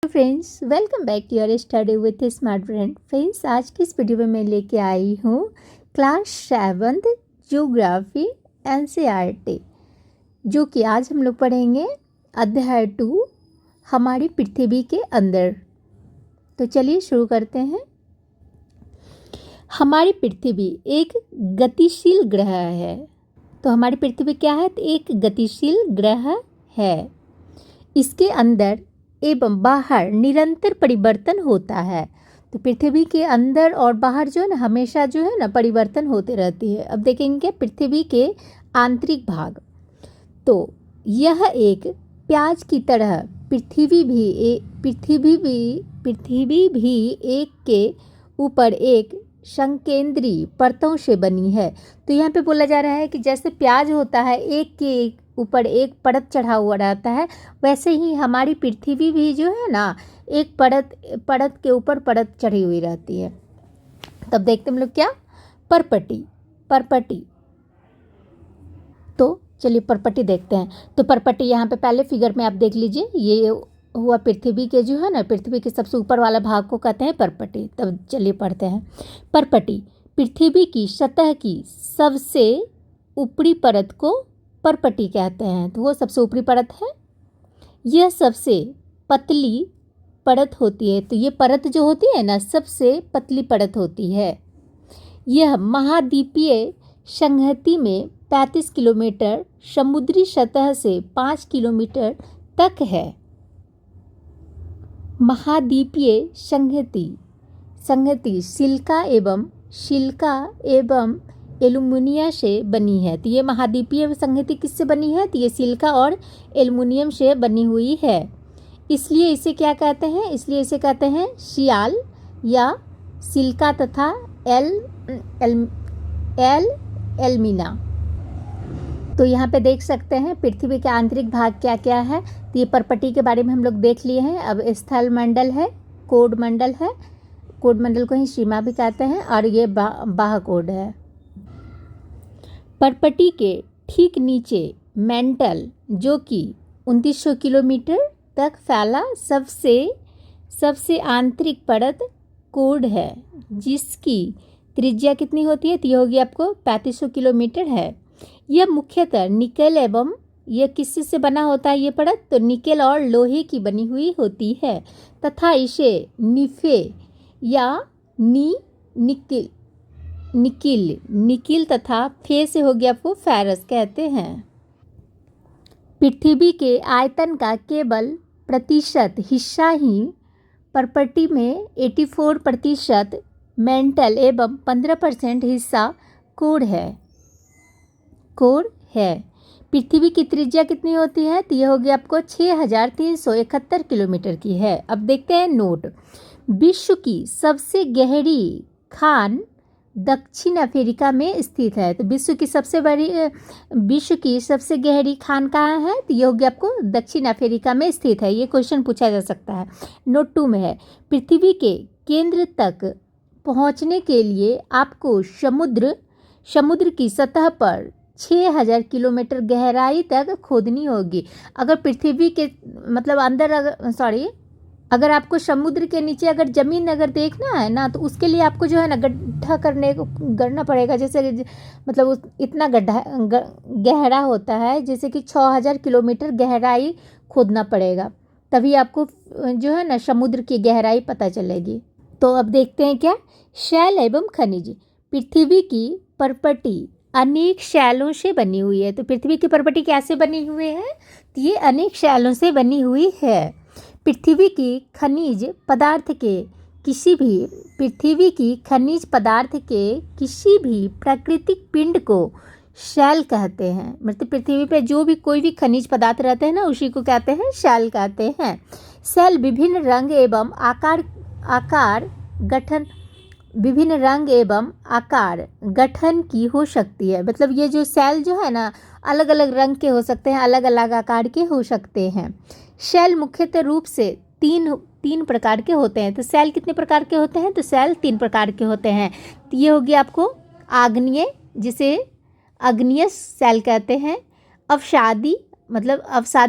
Friends, welcome back to your study with smart brain. Friends, आज की इस video में मैं लेके आई हूँ क्लास 7 ज्योग्राफी एनसीईआरटी, जो कि आज हम लोग पढ़ेंगे अध्याय 2 हमारी पृथ्वी के अंदर। तो चलिए शुरू करते हैं। हमारी पृथ्वी एक गतिशील ग्रह है। तो हमारी पृथ्वी क्या है? तो एक गतिशील ग्रह है। इसके अंदर एवं बाहर निरंतर परिवर्तन होता है। तो पृथ्वी के अंदर और बाहर जो है ना, हमेशा जो है ना परिवर्तन होते रहती है। अब देखेंगे पृथ्वी के आंतरिक भाग। तो यह एक प्याज की तरह पृथ्वी भी एक के ऊपर एक संकेंद्री परतों से बनी है। तो यहाँ पे बोला जा रहा है कि जैसे प्याज होता है, एक के ऊपर एक परत चढ़ा हुआ रहता है, वैसे ही हमारी पृथ्वी भी जो है ना एक परत के ऊपर परत चढ़ी हुई रहती है। तब देखते हम लोग क्या, परपटी। तो चलिए परपटी देखते हैं। तो परपटी यहाँ पे पहले फिगर में आप देख लीजिए, ये हुआ पृथ्वी के जो है ना, पृथ्वी के सबसे ऊपर वाला भाग को कहते हैं परपटी। तब चलिए पढ़ते हैं। परपटी पृथ्वी की सतह की सबसे ऊपरी परत को परपटी कहते हैं। तो वो सबसे ऊपरी परत है। यह सबसे पतली परत होती है। तो ये परत जो होती है ना, सबसे पतली परत होती है। यह महाद्वीपीय संहति में 35 किलोमीटर, समुद्री सतह से 5 किलोमीटर तक है। महाद्वीपीय संहति सिलिका एवं एल्युमिनियम से बनी है। तो ये महाद्वीपीय संहति किससे बनी है? तो ये सिलिका और एल्युमिनियम से बनी हुई है। इसलिए इसे क्या कहते हैं? इसलिए इसे कहते हैं सियाल या सिलिका तथा एल्मीना। तो यहाँ पे देख सकते हैं पृथ्वी के आंतरिक भाग क्या क्या है। तो ये परपटी के बारे में हम लोग देख लिए हैं। अब स्थल मंडल है, कोड मंडल है, कोड मंडल को ही सीमा भी कहते हैं, और ये बाह्य कोड है। परपटी के ठीक नीचे मेंटल, जो कि 2900 किलोमीटर तक फैला सबसे आंतरिक परत कोड है, जिसकी त्रिज्या कितनी होती है? तो ये होगी आपको 3500 किलोमीटर है। यह मुख्यतः निकेल एवं यह किससे से बना होता है? ये परत तो निकेल और लोहे की बनी हुई होती है, तथा इसे निफे या निकिल तथा फे से हो गया आपको फेरस कहते हैं। पृथ्वी के आयतन का केवल प्रतिशत हिस्सा ही परपटी में 84% मेंटल एवं 15% हिस्सा कोर है। पृथ्वी की त्रिज्या कितनी होती है? तो ये होगी आपको 6371 किलोमीटर की है। अब देखते हैं नोट। विश्व की सबसे गहरी खान दक्षिण अफ्रीका में स्थित है। तो विश्व की सबसे गहरी खान कहाँ है? तो ये होगी आपको दक्षिण अफ्रीका में स्थित है। ये क्वेश्चन पूछा जा सकता है। नोट 2 में है, पृथ्वी के केंद्र तक पहुँचने के लिए आपको समुद्र की सतह पर 6000 किलोमीटर गहराई तक खोदनी होगी। अगर पृथ्वी के मतलब अंदर अगर आपको समुद्र के नीचे अगर ज़मीन अगर देखना है ना, तो उसके लिए आपको जो है ना गड्ढा करना पड़ेगा। जैसे मतलब इतना गहरा होता है, जैसे कि 6000 किलोमीटर गहराई खोदना पड़ेगा, तभी आपको जो है ना समुद्र की गहराई पता चलेगी। तो अब देखते हैं क्या, शैल एवं खनिज। पृथ्वी की परपटी अनेक शैलों से बनी हुई है। तो पृथ्वी की परपटी कैसे बनी हुई है? तो ये अनेक शैलों से बनी हुई है। पृथ्वी की खनिज पदार्थ के किसी भी प्राकृतिक पिंड को शैल कहते हैं। मतलब पृथ्वी पे जो भी कोई भी खनिज पदार्थ रहते हैं ना, उसी को कहते हैं शैल कहते हैं। शैल विभिन्न रंग एवं आकार गठन की हो सकती है। मतलब ये जो शैल जो है ना, अलग अलग रंग के हो सकते हैं, अलग अलग आकार के हो सकते हैं। शैल मुख्यतः रूप से तीन प्रकार के होते हैं। तो शैल कितने प्रकार के होते हैं? तो शैल 3 प्रकार के होते हैं। तो ये होगी आपको आग्नेय, जिसे आग्नेय शैल कहते हैं। अवसादी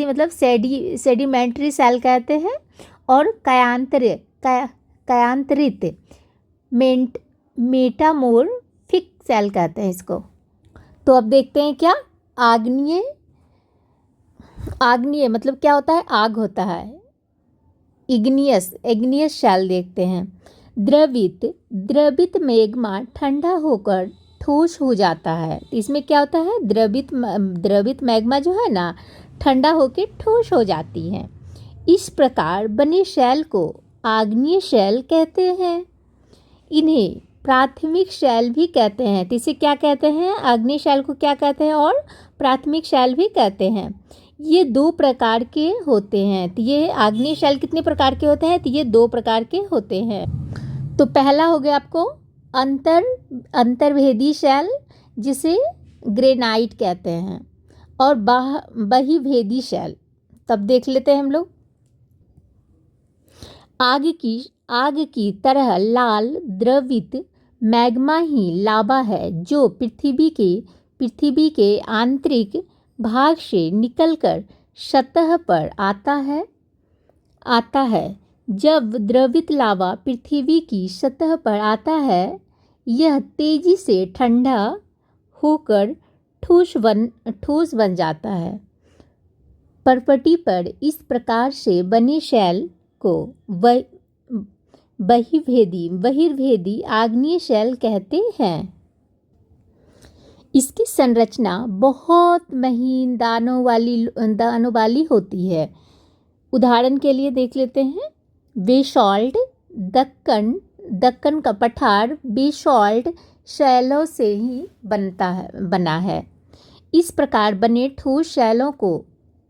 मतलब सेडिमेंट्री शैल कहते हैं। और कायांतरित मेटामोर्फिक सेल कहते हैं इसको। तो अब देखते हैं क्या आग्नेय मतलब क्या होता है, आग होता है। इग्नियस सेल देखते हैं। द्रवित मैग्मा ठंडा होकर ठोस हो जाता है। इसमें क्या होता है, द्रवित मैग्मा जो है ना ठंडा होकर ठोस हो जाती है। इस प्रकार बने शेल को आग्नेय शेल कहते हैं। इन्हें प्राथमिक शेल भी कहते हैं। तो इसे क्या कहते हैं, आग्नेय शेल को क्या कहते हैं और प्राथमिक शेल भी कहते हैं। ये 2 प्रकार के होते हैं। तो ये आग्नेय शेल कितने प्रकार के होते हैं, तो ये 2 प्रकार के होते हैं। तो पहला हो गया आपको अंतर्भेदी शेल जिसे ग्रेनाइट कहते हैं, और बहिर्भेदी शेल। तब देख लेते हैं हम लोग। आग की तरह लाल द्रवित मैग्मा ही लावा है जो पृथ्वी के आंतरिक भाग से निकलकर सतह पर आता है। जब द्रवित लावा पृथ्वी की सतह पर आता है, यह तेजी से ठंडा होकर ठोस बन जाता है। पर्पटी पर इस प्रकार से बने शेल को बहिर्भेदी आग्नेय शेल कहते हैं। इसकी संरचना बहुत महीन दानों वाली होती है। उदाहरण के लिए देख लेते हैं, बेसाल्ट दक्कन का पठार बेसाल्ट शैलों से ही बना है। इस प्रकार बने ठोस शैलों को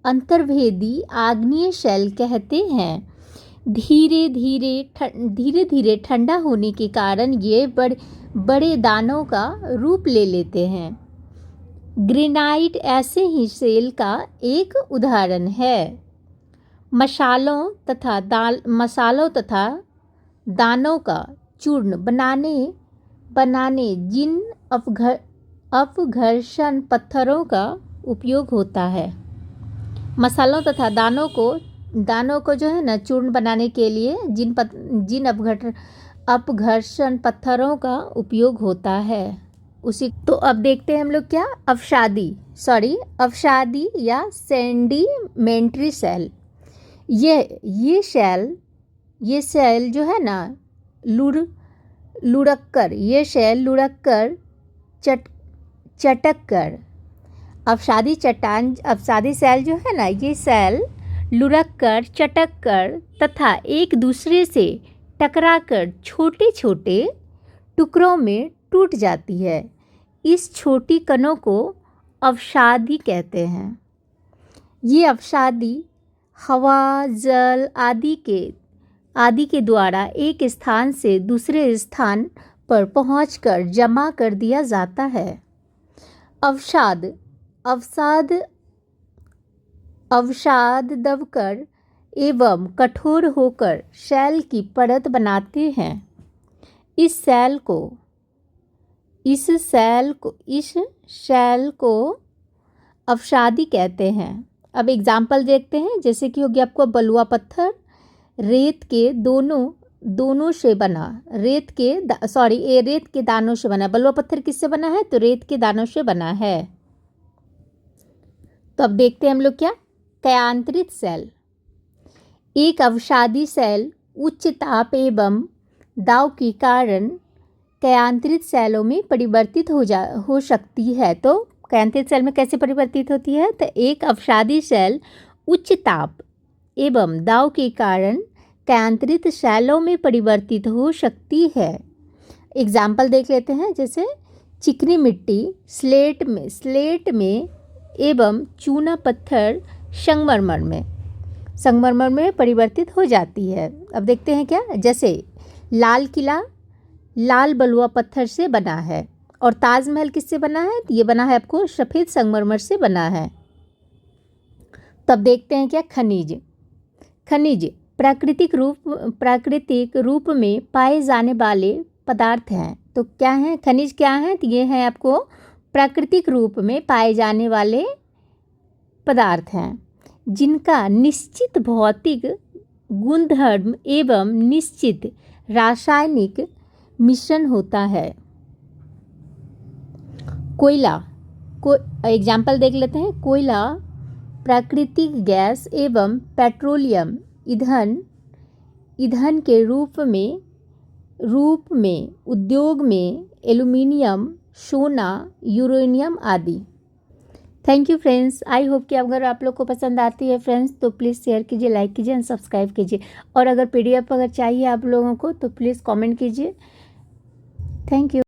अंतर्भेदी आग्नेय शेल कहते हैं। धीरे धीरे ठंडा होने के कारण ये बड़े दानों का रूप ले लेते हैं। ग्रेनाइट ऐसे ही शेल का एक उदाहरण है। मसालों तथा दानों का चूर्ण बनाने जिन अपघर्षण पत्थरों का उपयोग होता है। मसालों तथा दानों को जो है ना चूर्ण बनाने के लिए जिन अपघर्षण पत्थरों का उपयोग होता है उसी। तो अब देखते हैं हम लोग क्या, अवसादी या सेडिमेंट्री सेल। ये सेल जो है ना लुढ़ककर चटककर अवसादी सेल जो है ना, ये सेल लुढ़ककर चटककर तथा एक दूसरे से टकराकर छोटे छोटे टुकड़ों में टूट जाती है। इस छोटी कणों को अवसादी कहते हैं। ये अवसादी हवा जल आदि के द्वारा एक स्थान से दूसरे स्थान पर पहुंचकर जमा कर दिया जाता है। अवसाद दबकर एवं कठोर होकर शेल की परत बनाते हैं। इस शेल को अवसादी कहते हैं। अब एग्जाम्पल देखते हैं, जैसे कि हो गया आपको बलुआ पत्थर रेत के दानों से बना। रेत के दानों से बना। बलुआ पत्थर किससे बना है, तो रेत के दानों से बना है। तो अब देखते हैं हम लोग क्या, कायांतरित सेल। एक अवसादी सेल उच्च ताप एवं दाब के कारण कायांतरित सेलों में परिवर्तित हो सकती है। तो कायांतरित सेल में कैसे परिवर्तित होती है, तो एक अवसादी सेल उच्च ताप एवं दाब के कारण कायांतरित सेलों में परिवर्तित हो सकती है। एग्जाम्पल देख लेते हैं, जैसे चिकनी मिट्टी स्लेट में एवं चूना पत्थर संगमरमर में परिवर्तित हो जाती है। अब देखते हैं क्या, जैसे लाल किला लाल बलुआ पत्थर से बना है और ताजमहल किससे बना है, तो ये बना है आपको सफ़ेद संगमरमर से बना है। तब देखते हैं क्या, खनिज प्राकृतिक रूप में पाए जाने वाले पदार्थ हैं। तो क्या हैं खनिज, क्या हैं, तो ये हैं आपको प्राकृतिक रूप में पाए जाने वाले पदार्थ हैं जिनका निश्चित भौतिक गुणधर्म एवं निश्चित रासायनिक मिश्रण होता है। कोयला को एग्जाम्पल देख लेते हैं। कोयला प्राकृतिक गैस एवं पेट्रोलियम ईंधन के रूप में उद्योग में एल्युमिनियम, सोना, यूरेनियम आदि। Thank you friends. I hope कि अगर आप लोग को पसंद आती है फ्रेंड्स तो प्लीज़ शेयर कीजिए, लाइक कीजिए एंड सब्सक्राइब कीजिए। और अगर PDF अगर चाहिए आप लोगों को तो प्लीज़ कमेंट कीजिए। Thank you.